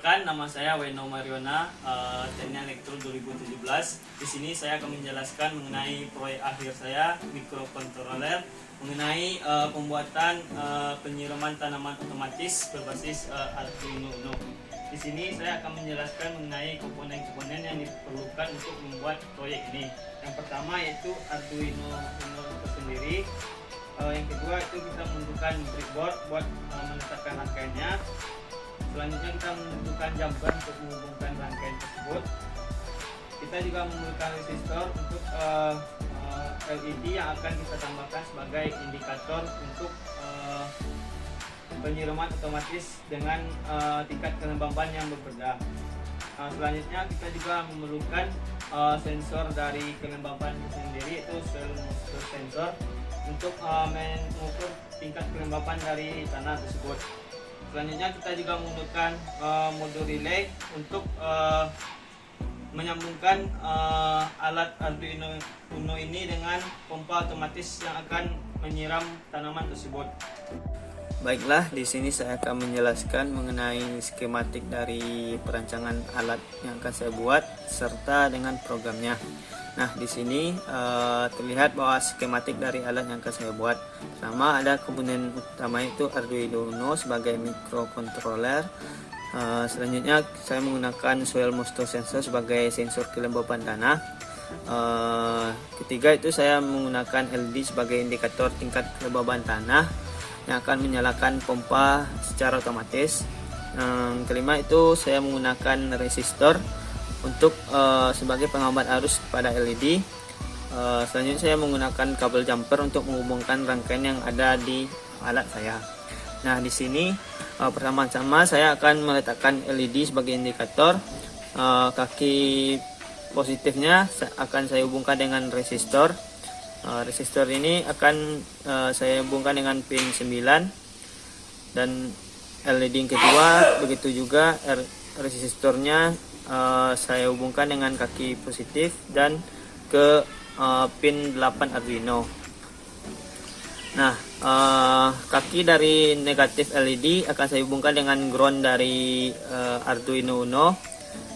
Perkenalkan, nama saya Weno Mariona, Teknik Elektro 2017. Di sini saya akan menjelaskan mengenai proyek akhir saya, mikrokontroler, mengenai pembuatan penyiraman tanaman otomatis berbasis Arduino Uno. Di sini saya akan menjelaskan mengenai komponen-komponen yang diperlukan untuk membuat proyek ini. Yang pertama yaitu Arduino Uno itu sendiri. Yang kedua itu kita membutuhkan breadboard buat meletakkan rangkaiannya. Selanjutnya kita membutuhkan jumper untuk menghubungkan rangkaian tersebut. Kita juga membutuhkan resistor untuk LED yang akan kita tambahkan sebagai indikator untuk penyiraman otomatis dengan tingkat kelembaban yang berbeda. Selanjutnya kita juga memerlukan sensor dari kelembaban sendiri, yaitu soil moisture sensor untuk mengukur tingkat kelembaban dari tanah tersebut. Selanjutnya kita juga menggunakan modul relay untuk menyambungkan alat Arduino Uno ini dengan pompa otomatis yang akan menyiram tanaman tersebut. Baiklah, di sini saya akan menjelaskan mengenai skematik dari perancangan alat yang akan saya buat serta dengan programnya. Nah, di sini terlihat bahwa skematik dari alat yang akan saya buat. Pertama, ada komponen utama itu Arduino Uno sebagai mikrokontroler. Selanjutnya saya menggunakan soil moisture sensor sebagai sensor kelembaban tanah. Ketiga itu saya menggunakan LED sebagai indikator tingkat kelembaban tanah yang akan menyalakan pompa secara otomatis. Yang kelima itu saya menggunakan resistor untuk sebagai penghambat arus pada LED. Selanjutnya saya menggunakan kabel jumper untuk menghubungkan rangkaian yang ada di alat saya. Nah, di sini pertama-tama saya akan meletakkan LED sebagai indikator. Kaki positifnya akan saya hubungkan dengan resistor. Resistor ini akan saya hubungkan dengan pin 9, dan LED yang kedua begitu juga resistornya saya hubungkan dengan kaki positif dan ke pin 8 Arduino. Nah, kaki dari negatif LED akan saya hubungkan dengan ground dari Arduino Uno,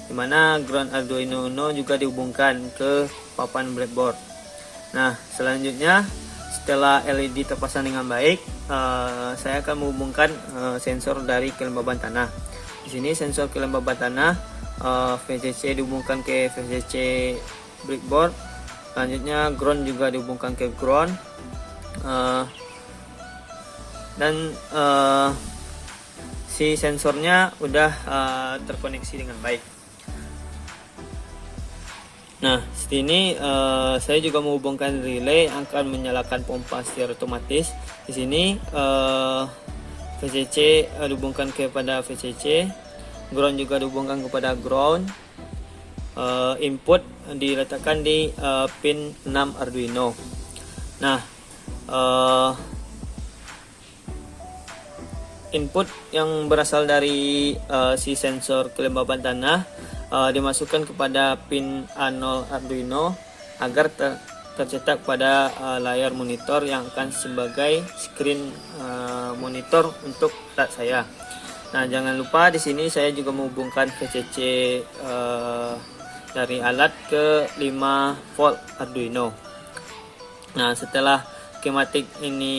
dimana ground Arduino Uno juga dihubungkan ke papan breadboard. Nah, selanjutnya setelah LED terpasang dengan baik, saya akan menghubungkan sensor dari kelembaban tanah. Di sini sensor kelembaban tanah VCC dihubungkan ke VCC breadboard. Selanjutnya ground juga dihubungkan ke ground, dan si sensornya udah terkoneksi dengan baik. Nah, sini saya juga menghubungkan relay yang akan menyalakan pompa secara otomatis. Di sini VCC dihubungkan kepada VCC, ground juga dihubungkan kepada ground. Input diletakkan di pin 6 Arduino. Nah, input yang berasal dari si sensor kelembaban tanah dimasukkan kepada pin A0 Arduino agar tercetak pada layar monitor yang akan sebagai screen monitor untuk alat saya. Nah, jangan lupa di sini saya juga menghubungkan VCC dari alat ke 5 volt Arduino. Nah, setelah skematik ini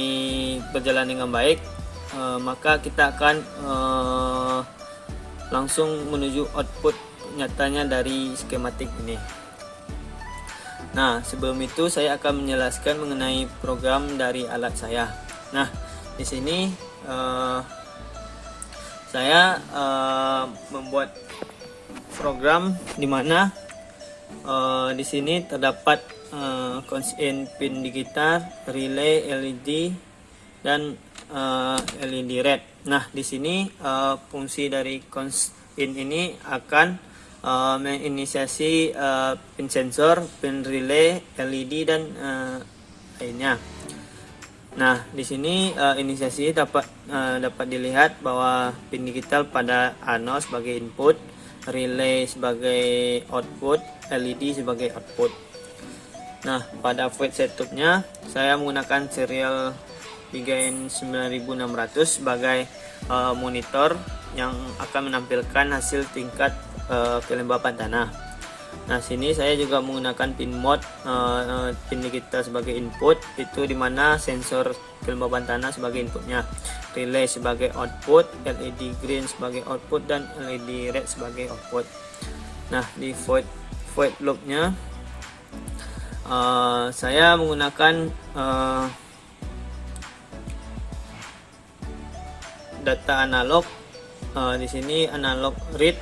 berjalan dengan baik, maka kita akan langsung menuju output nyatanya dari skematik ini. Nah, sebelum itu saya akan menjelaskan mengenai program dari alat saya. Nah, di sini saya membuat program di mana di sini terdapat konsen pin digital, relay, LED, dan LED red. Nah, di sini fungsi dari konsen ini akan menginisiasi pin sensor, pin relay, LED, dan lainnya. Nah, di sini inisiasi dapat dilihat bahwa pin digital pada A0 sebagai input, relay sebagai output, LED sebagai output. Nah, pada void setupnya saya menggunakan serial Bigain 9600 sebagai monitor yang akan menampilkan hasil tingkat kelembapan tanah. Nah, sini saya juga menggunakan pin mode, pin digital sebagai input, itu dimana sensor kelembapan tanah sebagai inputnya, relay sebagai output, LED green sebagai output, dan LED red sebagai output. Nah, di void loopnya saya menggunakan data analog. Di sini analog read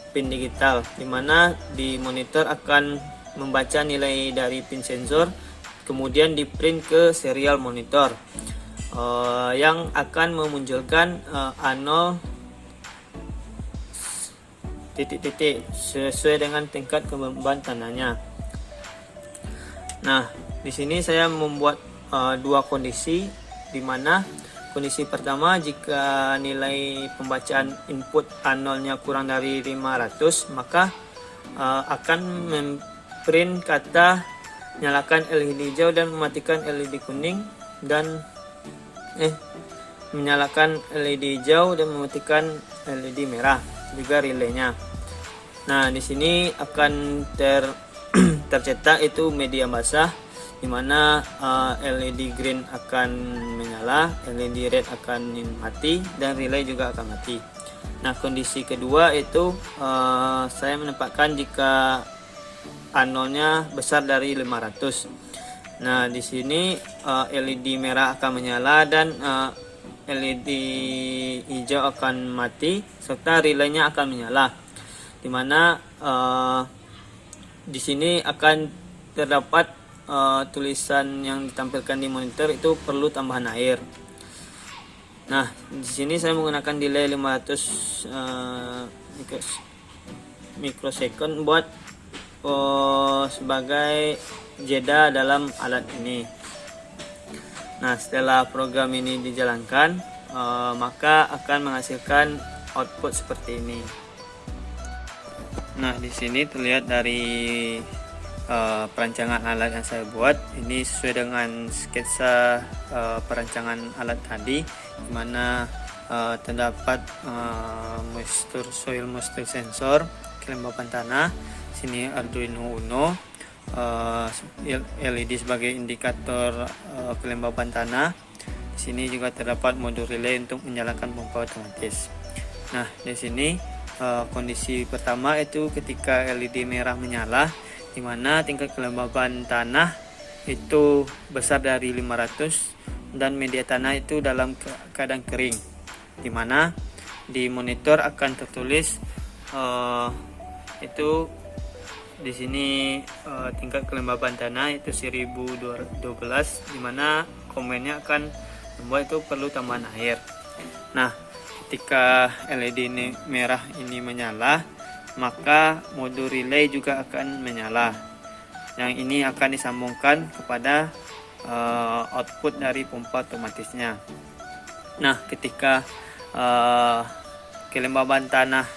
pin digital, dimana di monitor akan membaca nilai dari pin sensor, kemudian di print ke serial monitor, yang akan memunculkan A0 titik-titik sesuai dengan tingkat kelembaban tanahnya. Nah, di sini saya membuat dua kondisi, di mana kondisi pertama, jika nilai pembacaan input A0-nya kurang dari 500, maka akan memprint kata nyalakan LED hijau dan mematikan LED kuning, dan menyalakan LED hijau dan mematikan LED merah, juga relaynya. Nah, di sini akan tercetak itu media basah, dimana LED green akan menyala, LED red akan mati, dan relay juga akan mati. Nah, kondisi kedua itu saya menempatkan jika A0-nya besar dari 500. Nah, di sini LED merah akan menyala dan LED hijau akan mati, serta relaynya akan menyala, dimana di sini akan terdapat tulisan yang ditampilkan di monitor itu perlu tambahan air. Nah, di sini saya menggunakan delay 500 mikrosecond buat sebagai jeda dalam alat ini. Nah, setelah program ini dijalankan, maka akan menghasilkan output seperti ini. Nah, di sini terlihat dari perancangan alat yang saya buat ini sesuai dengan sketsa perancangan alat tadi, di mana terdapat soil moisture sensor, kelembapan tanah, sini Arduino Uno, LED sebagai indikator kelembapan tanah. Di sini juga terdapat modul relay untuk menyalakan pompa otomatis. Nah, di sini kondisi pertama itu ketika LED merah menyala, di mana tingkat kelembaban tanah itu besar dari 500 dan media tanah itu dalam keadaan kering, di mana di monitor akan tertulis itu di sini tingkat kelembaban tanah itu 1012, di mana komennya akan membuat itu perlu tambahan air. Nah, ketika LED ini merah ini menyala, maka modul relay juga akan menyala. Yang ini akan disambungkan kepada output dari pompa otomatisnya. Nah, ketika kelembaban tanah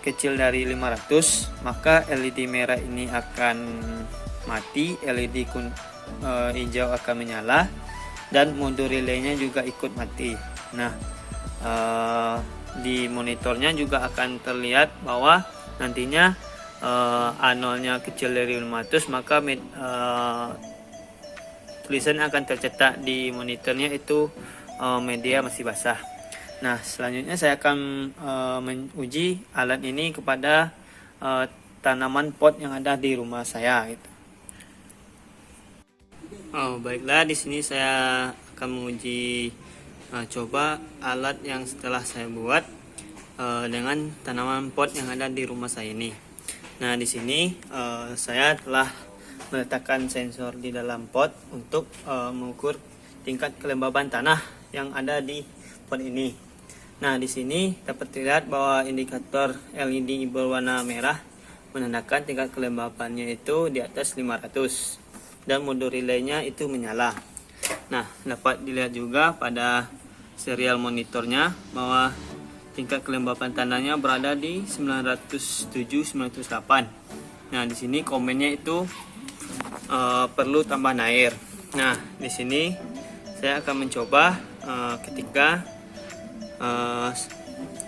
kecil dari 500, maka LED merah ini akan mati, LED hijau akan menyala, dan modul relaynya juga ikut mati. Nah, di monitornya juga akan terlihat bahwa nantinya A0-nya kecil dari 500, maka tulisan akan tercetak di monitornya itu media masih basah. Nah, selanjutnya saya akan menguji alat ini kepada tanaman pot yang ada di rumah saya gitu. Baiklah, di sini saya akan menguji coba alat yang setelah saya buat dengan tanaman pot yang ada di rumah saya ini. Nah, di sini saya telah meletakkan sensor di dalam pot untuk mengukur tingkat kelembaban tanah yang ada di pot ini. Nah, di sini dapat terlihat bahwa indikator LED berwarna merah menandakan tingkat kelembabannya itu di atas 500 dan modul relaynya itu menyala. Nah, dapat dilihat juga pada serial monitornya bahwa tingkat kelembapan tanahnya berada di 907-908. Nah, di sini komennya itu perlu tambahan air. Nah, di sini saya akan mencoba ketika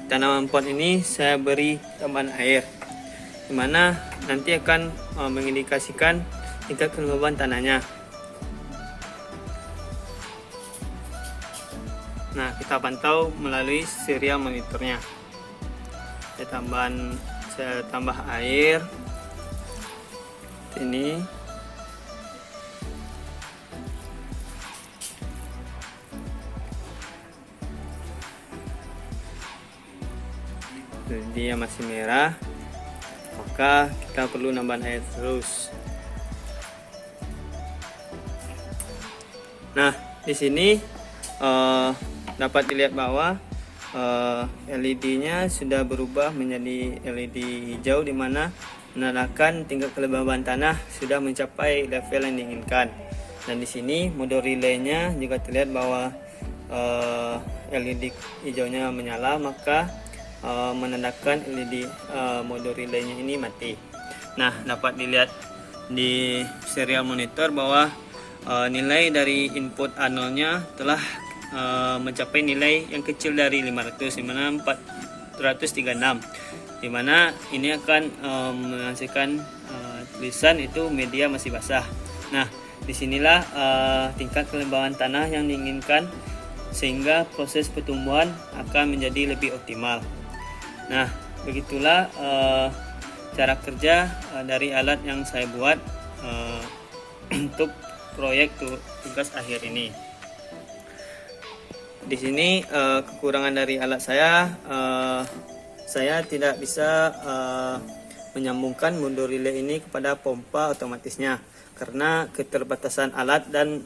tanaman pot ini saya beri tambahan air, dimana nanti akan mengindikasikan tingkat kelembaban tanahnya. Nah, kita pantau melalui serial monitornya. Saya tambah air ini. Dia masih merah, maka kita perlu nambahan air terus. Nah, di sini dapat dilihat bahwa LED-nya sudah berubah menjadi LED hijau, di mana menandakan tingkat kelembaban tanah sudah mencapai level yang diinginkan. Dan di sini mode relay-nya juga terlihat bahwa LED hijaunya menyala, maka menandakan LED mode relay-nya ini mati. Nah, dapat dilihat di serial monitor bahwa nilai dari input A0-nya telah mencapai nilai yang kecil dari 500, di mana 436, di mana ini akan menghasilkan tulisan itu media masih basah. Nah, disinilah tingkat kelembaban tanah yang diinginkan, sehingga proses pertumbuhan akan menjadi lebih optimal. Nah, begitulah cara kerja dari alat yang saya buat untuk proyek tugas akhir ini. Di sini kekurangan dari alat saya tidak bisa menyambungkan mundur relay ini kepada pompa otomatisnya karena keterbatasan alat dan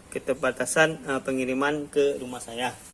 keterbatasan pengiriman ke rumah saya.